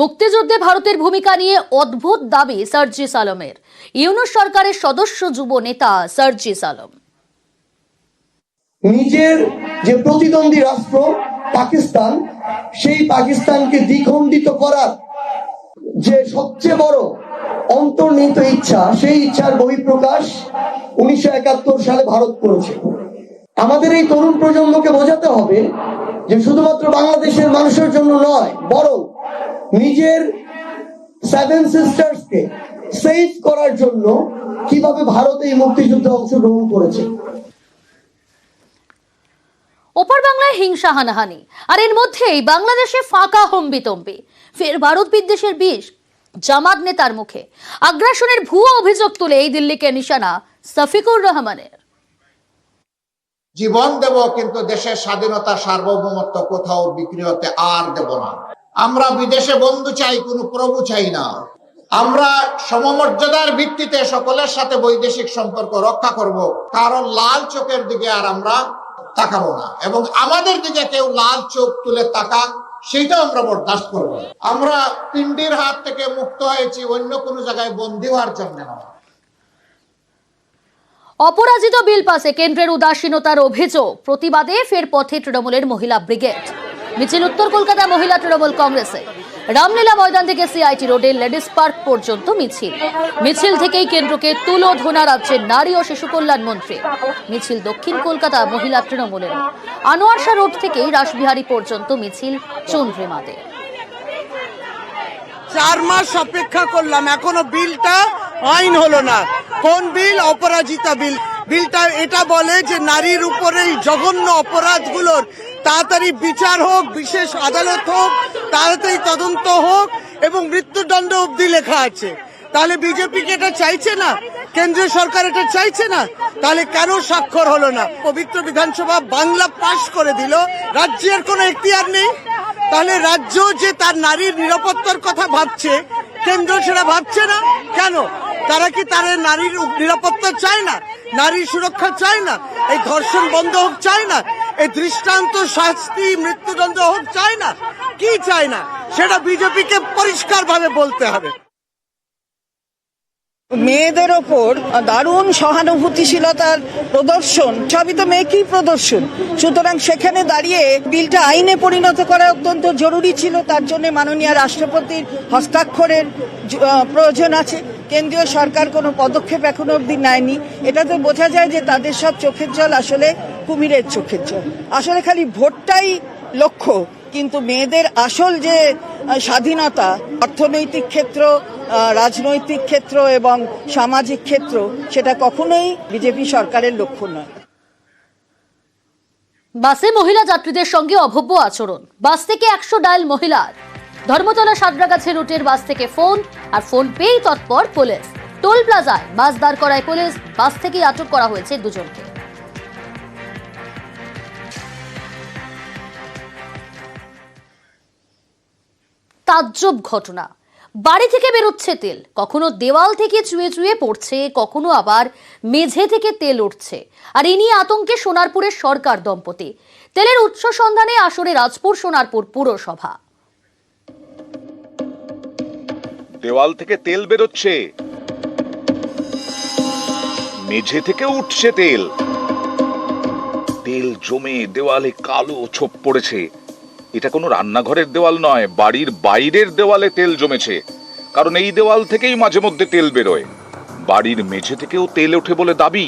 মুক্তিযুদ্ধে ভারতের ভূমিকা নিয়ে অদ্ভুত দাবি সার্জিস আলমের। ইউনূস সরকারের সদস্য যুব নেতা সার্জিস আলম নিজের যে প্রতিদ্বন্দ্বী রাষ্ট্র পাকিস্তান, সেই পাকিস্তানকে দ্বিখণ্ডিত করার যে সবচেয়ে বড় অন্তর্নিহিত ইচ্ছা, সেই ইচ্ছার বহিঃপ্রকাশ 1971 সালে ভারত করেছে। আমাদের এই তরুণ প্রজন্মকে বোঝাতে হবে যে শুধুমাত্র বাংলাদেশের মানুষের জন্য নয়, বরং নিজের সেভেন সিস্টার্সকে সেভ করার জন্য কিভাবে ভারত এই মুক্তিযুদ্ধে অংশগ্রহণ করেছে। ওপার বাংলায় হিংসা হানাহানি, আর এর মধ্যেই বাংলাদেশে ফাঁকা হম্বিতম্বি। ফের ভারত বিদ্বেষের বিষ জামাত নেতার মুখে। আগ্রাসনের ভুয়ো অভিযোগ তুলে এই দিল্লিকে নিশানা শফিকুর রহমানের। জীবন দেব, কিন্তু দেশের স্বাধীনতা সার্বভৌমত্ব কোথাও বিক্রি হতে আর দেব না। আমরা বিদেশে বন্ধু চাই, কোনো প্রভু চাই না। আমরা সমমর্যাদার ভিত্তিতে সকলের সাথে বৈদেশিক সম্পর্ক রক্ষা করব, কারণ লাল চোখের দিকে আর আমরা তাকাবো না, এবং আমাদের দিকে কেউ লাল চোখ তুলে তাকাক সেটাও আমরা বরদাস্ত করব। আমরা পিণ্ডির হাত থেকে মুক্ত হয়েছি, অন্য কোনো জায়গায় বন্দী হওয়ার জন্য না। অপরাজিত বিল পাসে কেন্দ্রের উদাসীনতার অভিযোগ প্রতিবাদে ফের পথে তৃণমূলের মহিলা ব্রিগেড। মিছিল উত্তর কলকাতা মহিলা তৃণমূল কংগ্রেসে। রামলীলা ময়দান থেকে সিআইটি রোডে লেডিস পার্ক পর্যন্ত মিছিল থেকেই কেন্দ্রকে তুলোধনা রাজ্যের নারী ও শিশু কল্যাণ মন্ত্রী। মিছিল দক্ষিণ কলকাতা মহিলা তৃণমূলের। আনোয়ার শাহ রোড থেকেই রাসবিহারী পর্যন্ত মিছিল চন্দ্রিমাতে। 4 মাস অপেক্ষা করলাম, এখনো বিলটা আইন হলো না। কোন বিল? অপরাজিতা বিল। বিলটা এটা বলে যে নারীর উপরে জঘন্য অপরাধগুলোর তাড়াতাড়ি বিচার হোক, বিশেষ আদালত হোক, তাড়াতাড়ি তদন্ত হোক, এবং মৃত্যুদণ্ড অবধি লেখা আছে। তাহলে বিজেপিকে এটা চাইছে না? কেন্দ্রীয় সরকার এটা চাইছে না? তাহলে কেন স্বাক্ষর হলো না? পবিত্র বিধানসভা বাংলা পাশ করে দিল, রাজ্যের কোনো এখতিয়ার নেই। তাহলে রাজ্য যে তার নারীর নিরাপত্তার কথা ভাবছে, কেন্দ্র সেটা ভাবছে না কেন? তারা কি তার নারীর নিরাপত্তা চায় না? নারীর সুরক্ষা চায় না? এই ধর্ষণ বন্ধ হোক চায় না? এই দৃষ্টান্ত শাস্তি মৃত্যুদণ্ড হোক চায় না? কি চায় না সেটা বিজেপিকে পরিষ্কারভাবে বলতে হবে। মেয়েদের ওপর দারুণ সহানুভূতিশীলতার প্রদর্শন, সবই তো মেয়েকেই প্রদর্শন। সুতরাং সেখানে দাঁড়িয়ে বিলটা আইনে পরিণত করা অত্যন্ত জরুরি ছিল। তার জন্য মাননীয় রাষ্ট্রপতির হস্তাক্ষরের প্রয়োজন আছে। কেন্দ্রীয় সরকার কোনো পদক্ষেপ এখনো অবধি নেয়নি। এটাতে বোঝা যায় যে তাদের সব চোখের জল আসলে কুমিরের চোখের জল। আসলে খালি ভোটটাই লক্ষ্য, কিন্তু মেয়েদের আসল যে স্বাধীনতা, অর্থনৈতিক ক্ষেত্র, রাজনৈতিক ক্ষেত্র এবং সামাজিক ক্ষেত্র, সেটা কখনোই বিজেপি সরকারের লক্ষ্য নয়। বাসে মহিলা যাত্রীদের সঙ্গে অভব্য আচরণ। বাস থেকে 100 ডায়াল মহিলার। ধর্মতলা সাঁতরাগাছি রুটের বাস থেকে ফোন, আর ফোন পেয়েই তৎপর পুলিশ। টোল প্লাজায় বাস দাঁড় করায় পুলিশ। বাস থেকেই আটক করা হয়েছে 2 জনকে। তাজ্জব ঘটনা। বাড়ি থেকে বেরোচ্ছে তেল, কখনো দেওয়াল থেকে চুয়ে চুয়ে পড়ছে, কখনো আবার মেঝে থেকে তেল উঠছে। আর এ নিয়ে আতঙ্কে সোনারপুরের সরকার দম্পতি। তেলের উৎস সন্ধানে আসরে রাজপুর সোনারপুর পুরসভা। দেওয়াল থেকে তেল বেরোচ্ছে, মেঝে থেকে উঠছে তেল। তেল জমে দেওয়ালে কালো ছোপ পড়েছে। এটা কোনো রান্নাঘরের দেওয়াল নয়, বাড়ির বাইরের দেওয়ালে তেল জমেছে। কারণ এই দেওয়াল থেকেই মাঝে মধ্যে তেল বেরোয়। বাড়ির মেঝে থেকেও তেল ওঠে বলে দাবি।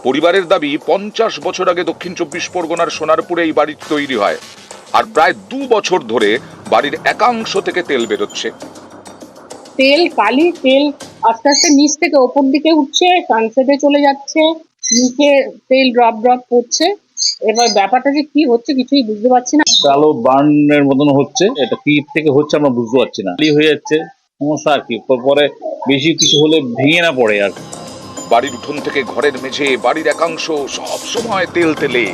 পরিবারের দাবি 50 বছর আগে দক্ষিণ 24 পরগনার সোনারপুরে এই বাড়ি তৈরি হয়, আর প্রায় 2 বছর ধরে বাড়ির একাংশ থেকে তেল বেরোচ্ছে। তেল কালি তেল আস্তে আস্তে নিচ থেকে ওপর দিকে উঠছে, সানসেটে চলে যাচ্ছে, নিচে তেল ড্রপ ড্রপ পড়ছে। এবার ব্যাপারটা যে কি হচ্ছে কিছুই বুঝতে পারছি না। কালো বার্নের মতন হচ্ছে, এটা কি থেকে হচ্ছে আমরা বুঝতে পারছি না। হয়ে যাচ্ছে সমস্যা আর কি, পরে বেশি কিছু হলে ভেঙে না পড়ে। আর বাড়ির উঠোন থেকে ঘরের মেঝে, বাড়ির একাংশ সব সময় তেল তেলে।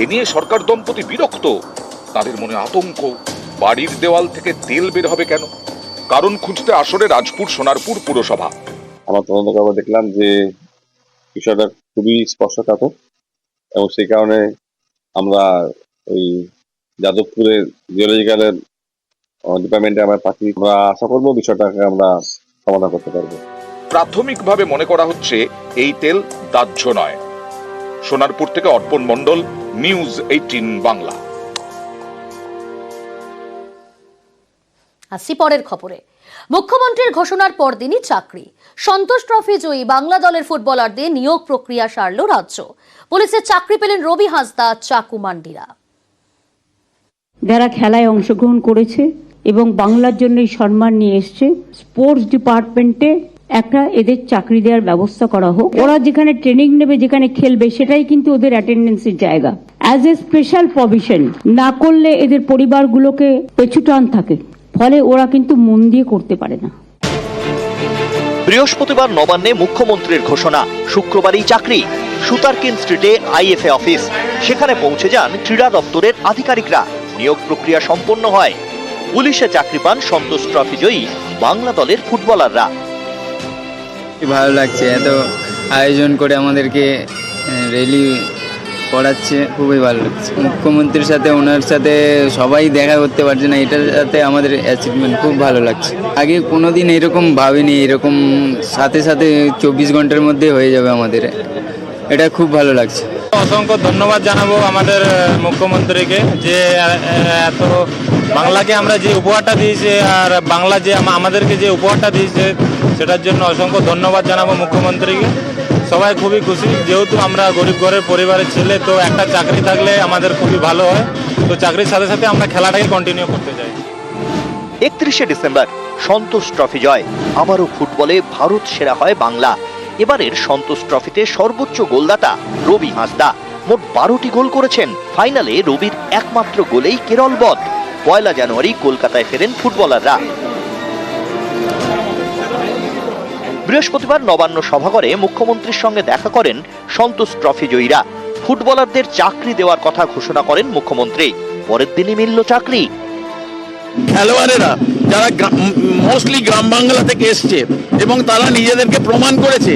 এ নিয়ে সরকার দম্পতি বিরক্ত। তাদের মনে আতঙ্ক, বাড়ির দেওয়াল থেকে তেল বের হবে কেন? কারণ খুঁজতে আসরে রাজপুর সোনারপুর পুরসভা। আমার তদন্ত করে দেখলাম যে বিষয়টা খুবই স্পর্শকাতর, এবং সেই কারণে আমরা ওই যাদবপুরের জিওলজিক্যালের ডিপার্টমেন্টে আমার পার্টি, আমরা আশা করবো বিষয়টাকে আমরা সমাধান করতে পারবো। প্রাথমিকভাবে মনে করা হচ্ছে এই তেল দাহ্য নয়। সোনারপুর থেকে অর্পণ মণ্ডল, নিউজ 18 বাংলা। আসি পরের খবরে। মুখ্যমন্ত্রীর ঘোষণার পরদিনই চাকরি। সন্তোষ ট্রফি জয়ী বাংলা দলের ফুটবলারদের নিয়োগ প্রক্রিয়া সারল রাজ্য। পুলিশের চাকরি পেলেন রবি হাঁসদা, চাকু মান্ডিরা। যারা খেলায় অংশগ্রহণ করেছে এবং বাংলার জন্য সম্মান নিয়ে এসছে, স্পোর্টস ডিপার্টমেন্টে একটা এদের চাকরি দেওয়ার ব্যবস্থা করা হোক। ওরা যেখানে ট্রেনিং নেবে, যেখানে খেলবে, সেটাই কিন্তু ওদের অ্যাটেন্ডেন্সের জায়গা। অ্যাজ এ স্পেশাল প্রভিশন না করলে এদের পরিবারগুলোকে পেছুটান থাকে, ফলে ওরা কিন্তু মন দিয়ে করতে পারে না। বৃহস্পতিবার নবান্নে মুখ্যমন্ত্রীর ঘোষণা, শুক্রবারই চাকরি। সুতারকিন স্ট্রিটে আইএফএ অফিস, সেখানে পৌঁছে যান ক্রীড়া দপ্তরের আধিকারিকরা। নিয়োগ প্রক্রিয়া সম্পন্ন হয়। পুলিশে চাকরি পান সন্তোষ ট্রফি জয়ী বাংলা দলের ফুটবলাররা। ভালো লাগছে, এত আয়োজন করে আমাদেরকে রেলি করাচ্ছে, খুবই ভালো লাগছে। মুখ্যমন্ত্রীর সাথে, ওনার সাথে সবাই দেখা করতে পারছে না, এটার সাথে আমাদের অ্যাচিভমেন্ট খুব ভালো লাগছে। আগে কোনোদিন এরকম ভাবিনি, এরকম সাথে সাথে 24 ঘন্টার মধ্যে হয়ে যাবে আমাদের, এটা খুব ভালো লাগছে। অসংখ্য ধন্যবাদ জানাবো আমাদের মুখ্যমন্ত্রীকে, যে এত বাংলাকে আমরা যে উপহারটা দিয়েছে, আর বাংলা যে আমাদেরকে যে উপহারটা দিয়েছে, সেটার জন্য অসংখ্য ধন্যবাদ জানাবো মুখ্যমন্ত্রীকে। সবাই খুবই খুশি, যেহেতু আমরা গরিব ঘরের পরিবারের ছেলে, তো একটা চাকরি থাকলে আমাদের খুবই ভালো হয়। তো চাকরির সাথে সাথে আমরা খেলাটাকে কন্টিনিউ করতে চাই। 31শে ডিসেম্বর সন্তোষ ট্রফি জয়। আবারও ফুটবলে ভারত সেরা হয় বাংলা। এবারের সন্তোষ ট্রফিতে সর্বোচ্চ গোলদাতা রবি হাঁসদা, মোট 12টি গোল করেছেন। ফাইনালে রবির একমাত্র গোলেই কেরল বধ। 1 জানুয়ারি কলকাতায় ফেরেন ফুটবলাররা। বৃহস্পতিবার নবান্ন সভাঘরে মুখ্যমন্ত্রীর সঙ্গে দেখা করেন সন্তোষ ট্রফি জয়ীরা। ফুটবলারদের চাকরি দেওয়ার কথা ঘোষণা করেন মুখ্যমন্ত্রী। পরের দিনই মিলল চাকরি। খেলোয়াড়েরা যারা মোস্টলি গ্রাম বাংলা থেকে এসছে এবং তারা নিজেদেরকে প্রমাণ করেছে,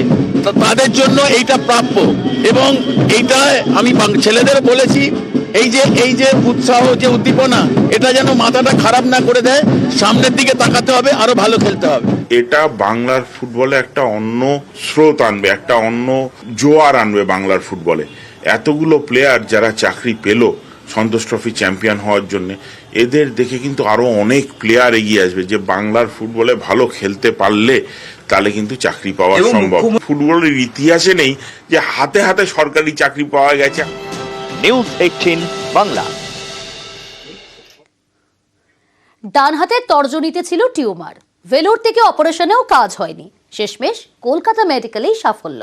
তাদের জন্য এইটা প্রাপ্য। এবং এইটা আমি ছেলেদের বলেছি, এই যে উৎসাহ, যে উদ্দীপনা, এটা যেন মাথাটা খারাপ না করে দেয়। সামনের দিকে তাকাতে হবে, আরো ভালো খেলতে হবে। এটা বাংলার ফুটবলে একটা অন্য স্রোত আনবে, একটা অন্য জোয়ার আনবে বাংলার ফুটবলে। এতগুলো প্লেয়ার যারা চাকরি পেল সন্তোষ ট্রফি চ্যাম্পিয়ন হওয়ার জন্য, এদের দেখে কিন্তু আরো অনেক প্লেয়ার এগিয়ে আসবে, যে বাংলার ফুটবলে ভালো খেলতে পারলে তাহলে কিন্তু চাকরি পাওয়া সম্ভব। ফুটবলের ইতিহাসে নেই যে হাতে হাতে সরকারি চাকরি পাওয়া গেছে। নিউজ 18 বাংলা। ডান হাতের তর্জনীতে ছিল টিউমার। ভেলোর থেকে অপারেশনেও কাজ হয়নি। শেষমেশ কলকাতা মেডিকেলেই সাফল্য।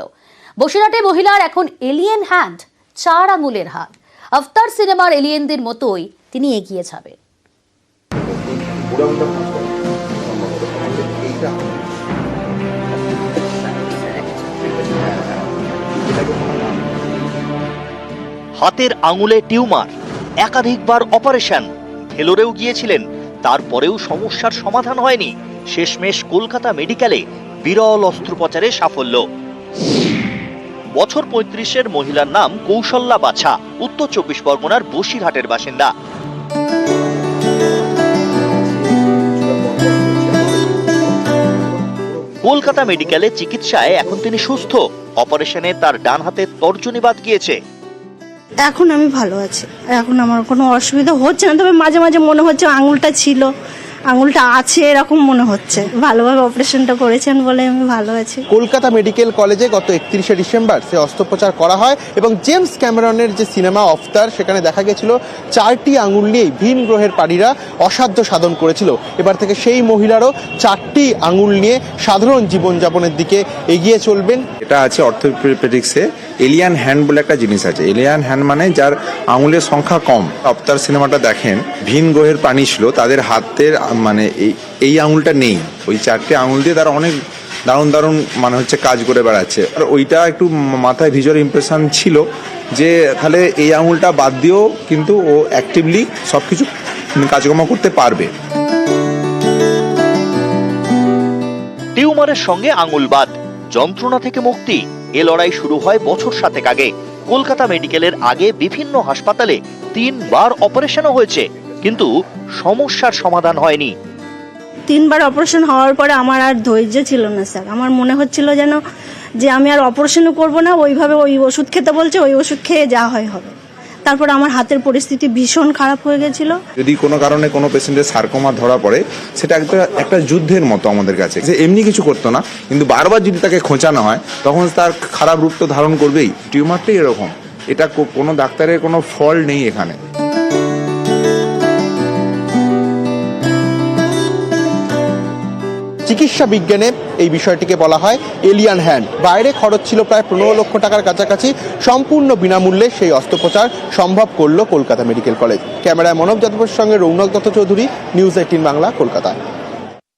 বসিরহাটে মহিলার এখন এলিয়েন হ্যান্ড, 4 আঙুলের হাত। আফতার সিনেমার এলিয়েনদের মতোই তিনি এগিয়ে যাবেন। হাতের আঙুলে টিউমার, একাধিকবার অপারেশন। ভেলোরেও গিয়েছিলেন, তারপরেও সমস্যার সমাধান হয়নি। শেষমেশ কলকাতা মেডিকেলে বিরল অস্ত্রোপচারে সাফল্য। বছর 35-এর মহিলার নাম কৌশল্যা বাছা, উত্তর 24 পরগনার বসিরহাটের বাসিন্দা। কলকাতা মেডিকেলে চিকিৎসায় এখন তিনি সুস্থ। অপারেশনে তার ডান হাতের তর্জনী বাদ গিয়েছে। এখন আমি ভালো আছি, এখন আমার কোনো অসুবিধা হচ্ছে না। তবে মাঝে মাঝে মনে হচ্ছে আঙুলটা ছিল, আঙুলটা আছে, এরকম মনে হচ্ছে। ভালোভাবে অপারেশনটা করেছেন বলে আমি ভালো আছি। কলকাতা মেডিকেল কলেজে গত 31শে ডিসেম্বর সে অস্ত্রোপচার করা হয় এবং জেমস ক্যামেরনের যে সিনেমা আফতার, সেখানে দেখা গেছিল 4টি আঙুল নিয়েই ভিন গ্রহের পাড়িরা অসাধ্য সাধন করেছিল। এবার থেকে সেই মহিলারও 4টি আঙুল নিয়ে সাধারণ জীবনযাপনের দিকে এগিয়ে চলবেন। এটা আছে অর্থোপেডিক্সে এলিয়ান হ্যান্ড বলে একটা জিনিস আছে। এলিয়ান হ্যান্ড মানে যার আঙুলের সংখ্যা কম। আফতার সিনেমাটা দেখেন, ভিন গ্রহের প্রাণী ছিল, তাদের হাতের মানে এই আঙুলটা নেই। ওই 4টে আঙুল দিয়ে তারা অনেক দারুণ দারুণ মানে হচ্ছে কাজ করে বেড়াচ্ছে। আর ওইটা একটু মাথায় ভিজুয়াল ইমপ্রেশন ছিল যে তাহলে এই আঙুলটা বাদ দিয়েও কিন্তু ও অ্যাক্টিভলি সবকিছু কাজকর্ম করতে পারবে। টিউমারের সঙ্গে আঙুল বাদ, যন্ত্রণা থেকে মুক্তি, এ লড়াই শুরু হয় বছর 7 আগে। কলকাতা মেডিকেলের আগে বিভিন্ন হাসপাতালে 3 বার অপারেশনও হয়েছে। কিন্তু সমস্যার সমাধান হয়নি। 3 বার অপারেশন হওয়ার পরে আমার আর ধৈর্য ছিল না স্যার। আমার মনে হচ্ছিল যেন যে আমি আর অপারেশনও করব না, ওইভাবে ওই ওষুধ খেতে বলছে, ওই ওষুধ খেয়ে যা হয় হবে। তারপর আমার হাতের পরিস্থিতি ভীষণ খারাপ হয়ে গেছিল। যদি কোনো কারণে কোনো পেশেন্টের সার্কোমা ধরা পড়ে, সেটা একটা যুদ্ধের মতো আমাদের কাছে। যে এমনি কিছু করতো না, কিন্তু বারবার যদি তাকে খোঁচানো হয় তখন তার খারাপ রূপ তো ধারণ করবেই। টিউমারটাই এরকম, এটা কোনো ডাক্তারের কোনো ফল নেই এখানে। চিকিৎসা বিজ্ঞানে এই বিষয়টিকে বলা হয় এলিয়ান হ্যান্ড। বাইরে খরচ ছিল প্রায় 15 লক্ষ টাকার কাছাকাছি। সম্পূর্ণ বিনামূল্যে সেই অস্ত্রোপচার সম্ভব করলো কলকাতা মেডিকেল কলেজ। ক্যামেরায় মনোজ যাদবের সঙ্গে রৌনক দত্ত চৌধুরী, নিউজ 18 বাংলা, কলকাতা।